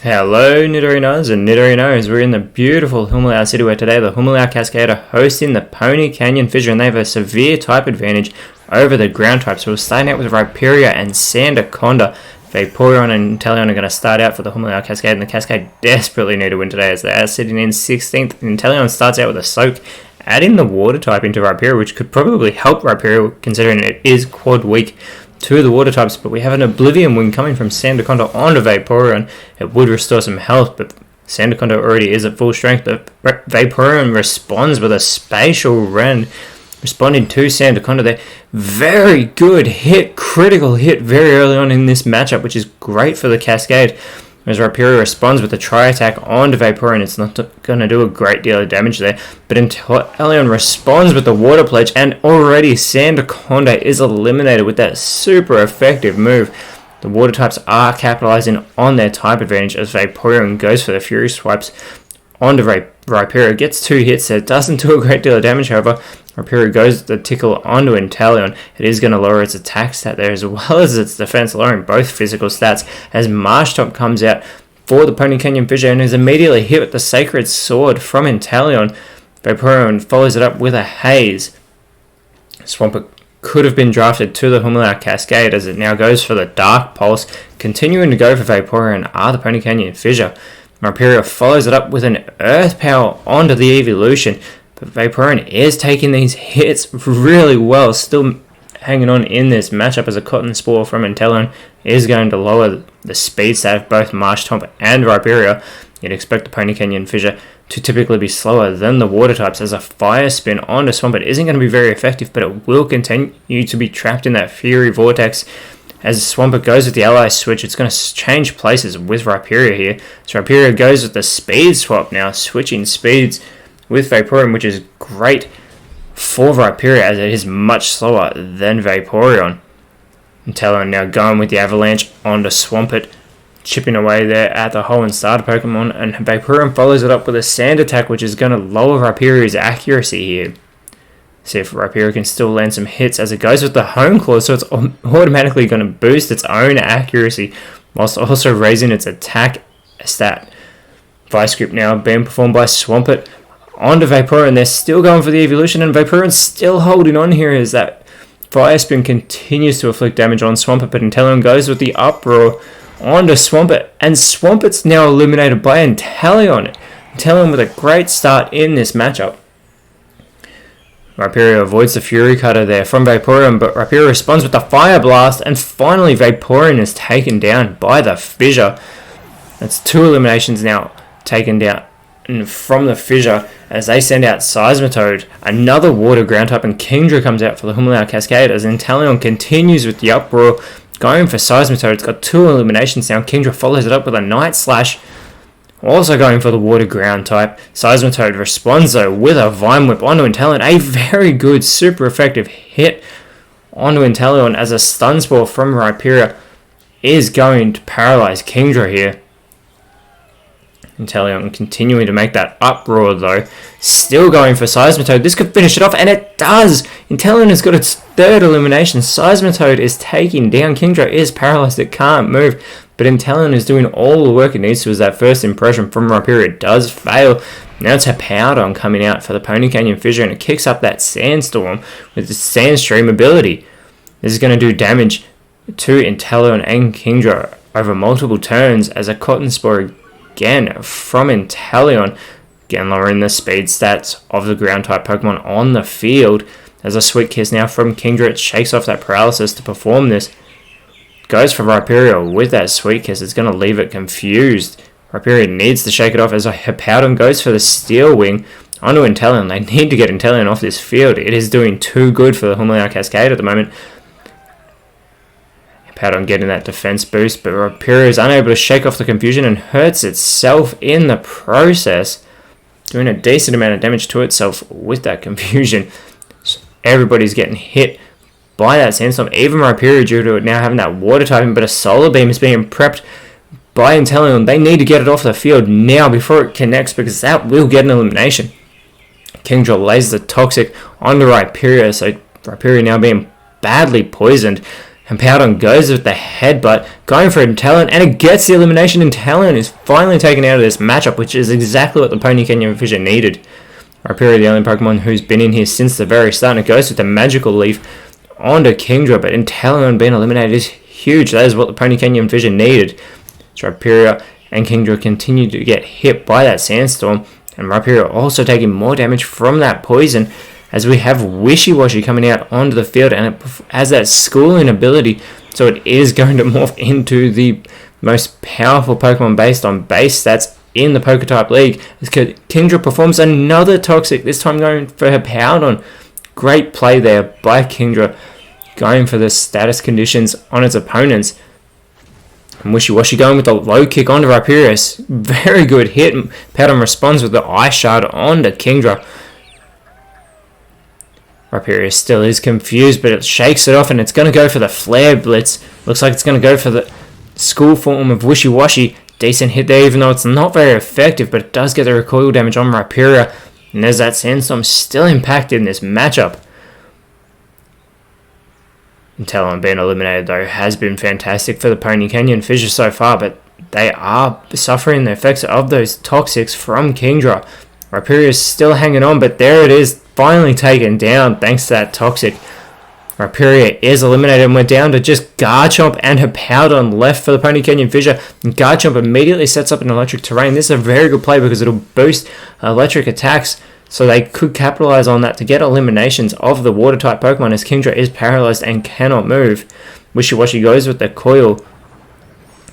Hello Nidorinos and Nidorinos, we're in the beautiful Humilau City where today the Humilau Cascade are hosting the Pony Canyon Fissure and they have a severe type advantage over the ground types. So we're starting out with Rhyperior and Sandaconda. Vaporeon and Inteleon are going to start out for the Humilau Cascade, and the Cascade desperately need to win today as they are sitting in 16th. Inteleon starts out with a Soak, adding the Water type into Rhyperior, which could probably help Rhyperior considering it is quad weak to the water types, but we have an Oblivion Wing coming from Sandaconda onto Vaporeon. It would restore some health, but Sandaconda already is at full strength. But Vaporeon responds with a Spatial Rend, responding to Sandaconda there. Very good hit, critical hit very early on in this matchup, which is great for the Cascade. As Rhyperior responds with a Tri-Attack onto Vaporeon, it's not going to do a great deal of damage there. But Inteleon responds with the Water Pledge, and already Sandaconda is eliminated with that super effective move. The Water types are capitalizing on their type advantage as Vaporeon goes for the Fury Swipes onto Rhyperior. Gets 2 hits there, doesn't do a great deal of damage, however. Rhyperior goes the Tickle onto Inteleon. It is going to lower its attack stat there as well as its defense, lowering both physical stats as Marshtomp comes out for the Pony Canyon Fissure and is immediately hit with the Sacred Sword from Inteleon. Vaporeon follows it up with a Haze. Swampert could have been drafted to the Humilau Cascade as it now goes for the Dark Pulse. Continuing to go for Vaporeon are the Pony Canyon Fissure. Rhyperior follows it up with an Earth Power onto the Evolution. But Vaporeon is taking these hits really well, still hanging on in this matchup as a Cotton Spore from Inteleon is going to lower the speed stat of both Marshtomp and Rhyperior. You'd expect the Pony Canyon Fissure to typically be slower than the water types as a Fire Spin onto Swampert isn't going to be very effective, but it will continue to be trapped in that Fury Vortex. As Swampert goes with the Ally Switch, it's going to change places with Rhyperior here. So Rhyperior goes with the Speed Swap now, switching speeds with Vaporeon, which is great for Rhyperior as it is much slower than Vaporeon. Inteleon now going with the Avalanche onto Swampert, chipping away there at the hole and starter Pokemon, and Vaporeon follows it up with a Sand Attack, which is going to lower Rhyperior's accuracy here. See if Rhyperior can still land some hits as it goes with the Hone Claw, so it's automatically going to boost its own accuracy whilst also raising its attack stat. Vice Grip now being performed by Swampert onto Vaporeon. They're still going for the Evolution, and Vaporeon's still holding on here as that Fire Spin continues to inflict damage on Swampert, but Inteleon goes with the Uproar onto Swampert, and Swampert's now eliminated by Inteleon. Inteleon with a great start in this matchup. Rhyperior avoids the Fury Cutter there from Vaporeon, but Rhyperior responds with the Fire Blast, and finally Vaporeon is taken down by the Fissure. That's 2 eliminations now taken down from the Fissure as they send out Seismitoad, another Water Ground type, and Kingdra comes out for the Humilau Cascade as Inteleon continues with the Uproar, going for Seismitoad. It's got 2 eliminations now. Kingdra follows it up with a Night Slash, also going for the Water Ground type. Seismitoad responds though with a Vine Whip onto Inteleon. A very good, super effective hit onto Inteleon as a Stun Spore from Rhyperior is going to paralyze Kingdra here. Inteleon continuing to make that Uproar though. Still going for Seismitoad. This could finish it off, and it does! Inteleon has got its 3rd elimination. Seismitoad is taking down. Kingdra is paralyzed. It can't move. But Inteleon is doing all the work it needs to as that first impression from Rhyperior does fail. Now it's Hippowdon coming out for the Pony Canyon Fissure, and it kicks up that Sandstorm with its Sandstream ability. This is going to do damage to Inteleon and Kingdra over multiple turns as a Cotton Spore again from Inteleon, again lowering the speed stats of the ground type Pokemon on the field. As a Sweet Kiss now from Kingdra, it shakes off that paralysis to perform this. Goes for Rhyperior with that Sweet Kiss. It's going to leave it confused. Rhyperior needs to shake it off as a Hippowdon goes for the Steel Wing onto Inteleon. They need to get Inteleon off this field. It is doing too good for the Humilau Cascade at the moment. Hippowdon getting that defense boost, but Rhyperior is unable to shake off the confusion and hurts itself in the process, doing a decent amount of damage to itself with that confusion. So everybody's getting hit by that Sandstorm, even Rhyperior due to it now having that Water typing, but a Solar Beam is being prepped by Inteleon. They need to get it off the field now before it connects because that will get an elimination. Kingdra lays the Toxic onto Rhyperior, so Rhyperior now being badly poisoned. And Powdon goes with the headbutt, going for Talon, and it gets the elimination, and Talon is finally taken out of this matchup, which is exactly what the Pony Canyon Fissure needed. Rhyperior, the only Pokemon who's been in here since the very start, and it goes with the Magical Leaf onto Kingdra, but Talon being eliminated is huge. That is what the Pony Canyon Fissure needed. So Rhyperior and Kingdra continue to get hit by that Sandstorm, and Rhyperior also taking more damage from that poison, as we have Wishy-Washy coming out onto the field, and it has that schooling ability, so it is going to morph into the most powerful Pokemon based on base stats in the PokeType League. As Kingdra performs another Toxic, this time going for her Powdon. Great play there by Kingdra, going for the status conditions on its opponents. And Wishy-Washy going with the low kick onto Rhyperior. Very good hit. Powdon responds with the Ice Shard onto Kingdra. Rhyperior still is confused, but it shakes it off, and it's going to go for the Flare Blitz. Looks like it's going to go for the school form of Wishy-Washy. Decent hit there, even though it's not very effective, but it does get the recoil damage on Rhyperior. And there's that Sandstorm still impacted in this matchup. And Talon being eliminated, though, has been fantastic for the Pony Canyon Fissure so far, but they are suffering the effects of those Toxics from Kingdra. Rhyperior is still hanging on, but there it is, finally taken down thanks to that Toxic. Rhyperior is eliminated, and we're down to just Garchomp and her Powdon left for the Pony Canyon Fissure. And Garchomp immediately sets up an electric terrain. This is a very good play because it'll boost electric attacks, so they could capitalize on that to get eliminations of the water type Pokemon, as Kingdra is paralyzed and cannot move. Wishy-Washy goes with the coil,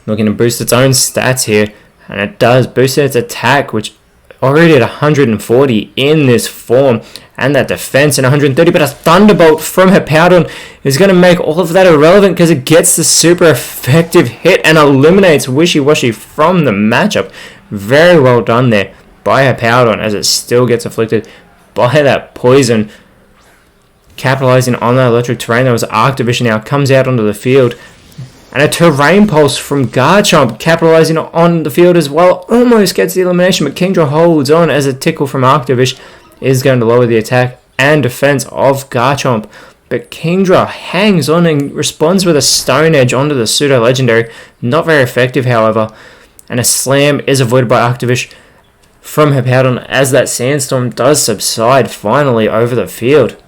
looking to boost its own stats here, and it does boost its attack, which already at 140 in this form, and that defense in 130, but a Thunderbolt from her Powdon is going to make all of that irrelevant because it gets the super effective hit and eliminates Wishy-Washy from the matchup. Very well done there by her Powdon, as it still gets afflicted by that poison. Capitalizing on that electric terrain, there was Arctivision now comes out onto the field, and a Terrain Pulse from Garchomp capitalizing on the field as well. Almost gets the elimination, but Kingdra holds on as a Tickle from Arctivish is going to lower the attack and defense of Garchomp. But Kingdra hangs on and responds with a Stone Edge onto the Pseudo Legendary. Not very effective, however. And a Slam is avoided by Arctivish from her Powdon as that Sandstorm does subside finally over the field.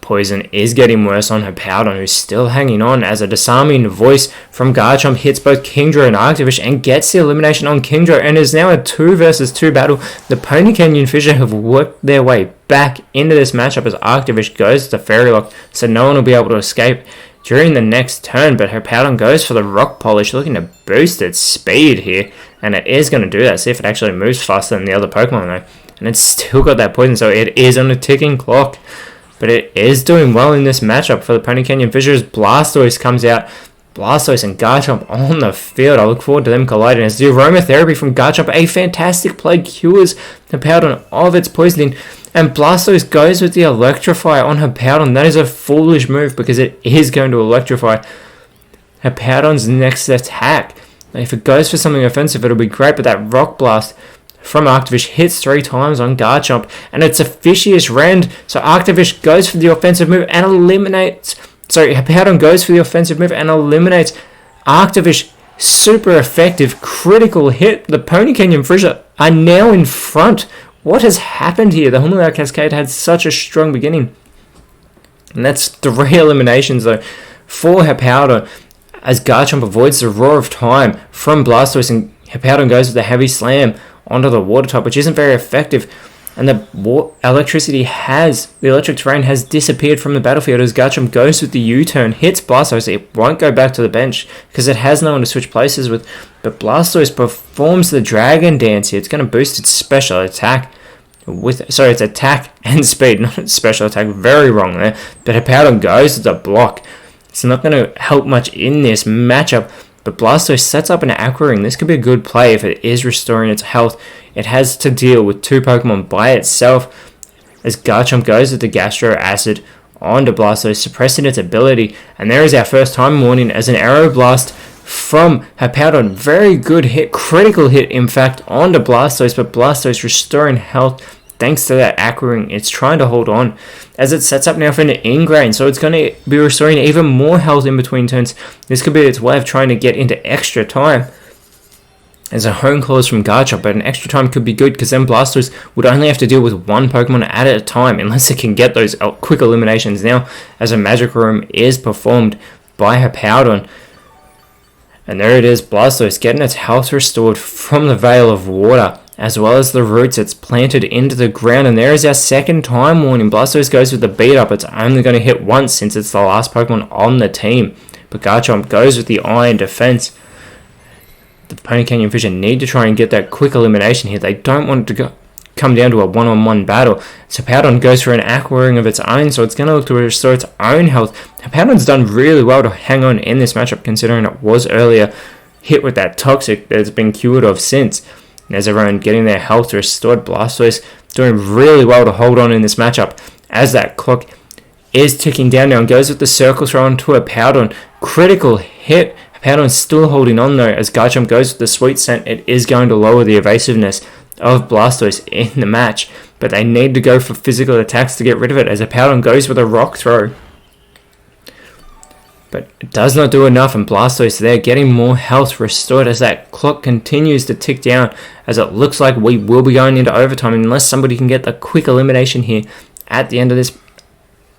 Poison is getting worse on her Powdon, who's still hanging on, as a disarming voice from Garchomp hits both Kingdra and Arctivish and gets the elimination on Kingdra, and is now a 2 versus 2 battle. The Pony Canyon Fissure have worked their way back into this matchup as Arctivish goes to Fairy Lock, so no one will be able to escape during the next turn, but her Powdon goes for the Rock Polish, looking to boost its speed here, and it is going to do that. See if it actually moves faster than the other Pokemon though, and it's still got that poison, so it is on a ticking clock. But it is doing well in this matchup for the Pony Canyon Fissures. Blastoise comes out. Blastoise and Garchomp on the field. I look forward to them colliding as the Aromatherapy from Garchomp, a fantastic play, cures the Powdon of its poisoning. And Blastoise goes with the Electrify on her Powdon. That is a foolish move because it is going to electrify her Powdon's next attack. If it goes for something offensive, it'll be great, but that Rock Blast from Arctivish hits 3 times on Garchomp, and it's a Fishious Rend, so Arctivish goes for the offensive move and eliminates, Powdon goes for the offensive move and eliminates Arctivish. Super effective, critical hit. The Pony Canyon Fissure are now in front. What has happened here? The Humilau Cascade had such a strong beginning, and that's 3 eliminations though for her Powdon, as Garchomp avoids the Roar of Time from Blastoise, and her Powdon goes with the Heavy Slam onto the water type, which isn't very effective, and the electric terrain has disappeared from the battlefield as Garchomp goes with the U-turn, hits Blastoise. It won't go back to the bench because it has no one to switch places with, but Blastoise performs the Dragon Dance here. It's going to boost its special attack its attack and speed, not its special attack, very wrong there, but her Powdon goes to the block. It's not going to help much in this matchup, but Blastoise sets up an Aqua Ring. This could be a good play if it is restoring its health. It has to deal with 2 Pokemon by itself, as Garchomp goes with the Gastro Acid onto Blastoise, suppressing its ability. And there is our first time warning as an Aeroblast from her Powdon. Very good hit, critical hit in fact, onto Blastoise, but Blastoise restoring health thanks to that Aqua Ring, it's trying to hold on as it sets up now for an Ingrain. So it's going to be restoring even more health in between turns. This could be its way of trying to get into extra time. There's a Hone Claws from Garchomp, but an extra time could be good because then Blastoise would only have to deal with one Pokemon at a time unless it can get those quick eliminations now as a Magic Room is performed by Hippowdon. And there it is, Blastoise getting its health restored from the Veil of Water as well as the roots it's planted into the ground. And there is our second time warning. Blastoise goes with the beat up. It's only going to hit once since it's the last Pokemon on the team. But Garchomp goes with the Iron Defense. The Pony Canyon Fissure need to try and get that quick elimination here. They don't want it to come down to a one-on-one battle. So Hippowdon goes for an Aqua Ring of its own, so it's going to look to restore its own health. Hippowdon's done really well to hang on in this matchup, considering it was earlier hit with that Toxic that it's been cured of since. There's everyone getting their health restored. Blastoise doing really well to hold on in this matchup as that clock is ticking down now and goes with the Circle Throw onto Hippowdon. Critical hit. Hippowdon's still holding on though as Garchomp goes with the Sweet Scent. It is going to lower the evasiveness of Blastoise in the match, but they need to go for physical attacks to get rid of it as Hippowdon goes with a Rock Throw. But it does not do enough, and Blastoise there getting more health restored as that clock continues to tick down as it looks like we will be going into overtime unless somebody can get the quick elimination here at the end of this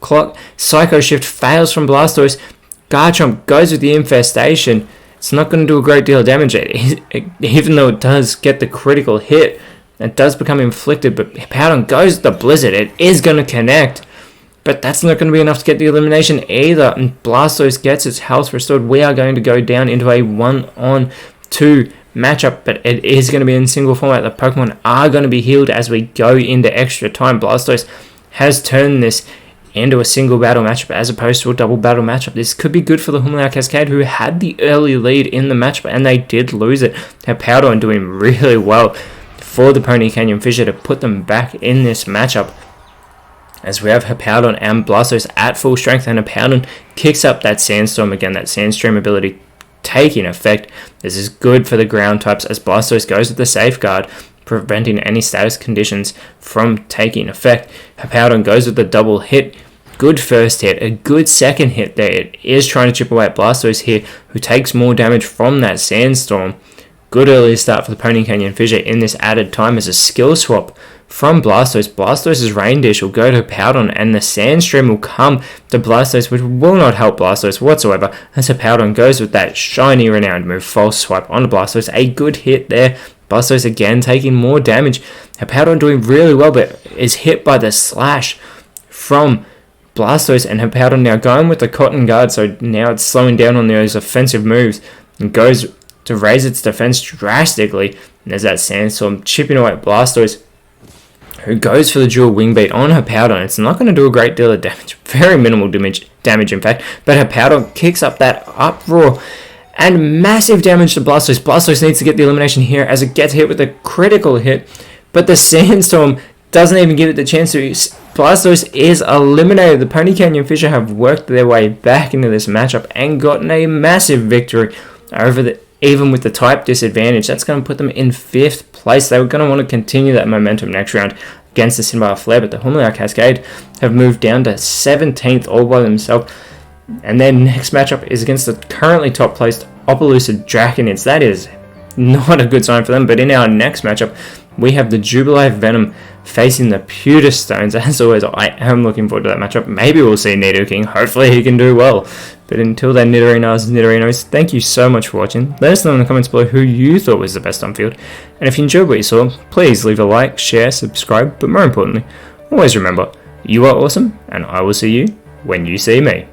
clock. Psycho Shift fails from Blastoise. Garchomp goes with the Infestation. It's not going to do a great deal of damage, even though it does get the critical hit. It does become inflicted, but Hippowdon goes with the Blizzard. It is going to connect, but that's not going to be enough to get the elimination either. And Blastoise gets its health restored. We are going to go down into a 1-on-2 matchup, but it is going to be in single format. The Pokemon are going to be healed as we go into extra time. Blastoise has turned this into a single battle matchup as opposed to a double battle matchup. This could be good for the Humliao Cascade, who had the early lead in the matchup, and they did lose it. Hippowdon doing really well for the Pony Canyon Fissure to put them back in this matchup, as we have Hippowdon and Blastoise at full strength, and Hippowdon kicks up that Sandstorm again, that Sandstream ability taking effect. This is good for the ground types as Blastoise goes with the Safeguard, preventing any status conditions from taking effect. Hippowdon goes with the double hit. Good first hit, a good second hit there. It is trying to chip away at Blastoise here, who takes more damage from that Sandstorm. Good early start for the Pony Canyon Fissure in this added time as a skill swap from Blastoise. Blastoise's Rain Dish will go to Hippowdon, and the Sandstream will come to Blastoise, which will not help Blastoise whatsoever, as Hippowdon goes with that shiny Renowned move, False Swipe onto Blastoise. A good hit there. Blastoise again taking more damage. Hippowdon doing really well, but is hit by the Slash from Blastoise, and Hippowdon now going with the Cotton Guard, so now it's slowing down on those offensive moves and goes to raise its defense drastically. And there's that Sandstorm chipping away at Blastoise, who goes for the dual Wing Beat on Hippowdon. It's not going to do a great deal of damage, very minimal damage in fact, but Hippowdon kicks up that Uproar and massive damage to Blastoise. Blastoise needs to get the elimination here as it gets hit with a critical hit, but the Sandstorm doesn't even give it the chance to. Blastoise is eliminated. The Pony Canyon Fissure have worked their way back into this matchup and gotten a massive victory over even with the type disadvantage. That's going to put them in 5th place. They were going to want to continue that momentum next round against the Cinnabar Flare, but the Humliao Cascade have moved down to 17th all by themselves. And their next matchup is against the currently top placed Opelousas Draconids. That is not a good sign for them, but in our next matchup, we have the Jubilee Venom facing the Pewter Stones. As always, I am looking forward to that matchup. Maybe we'll see Nidoking. Hopefully he can do well. But until then, Nidorinos, thank you so much for watching. Let us know in the comments below who you thought was the best on field. And if you enjoyed what you saw, please leave a like, share, subscribe, but more importantly, always remember, you are awesome, and I will see you when you see me.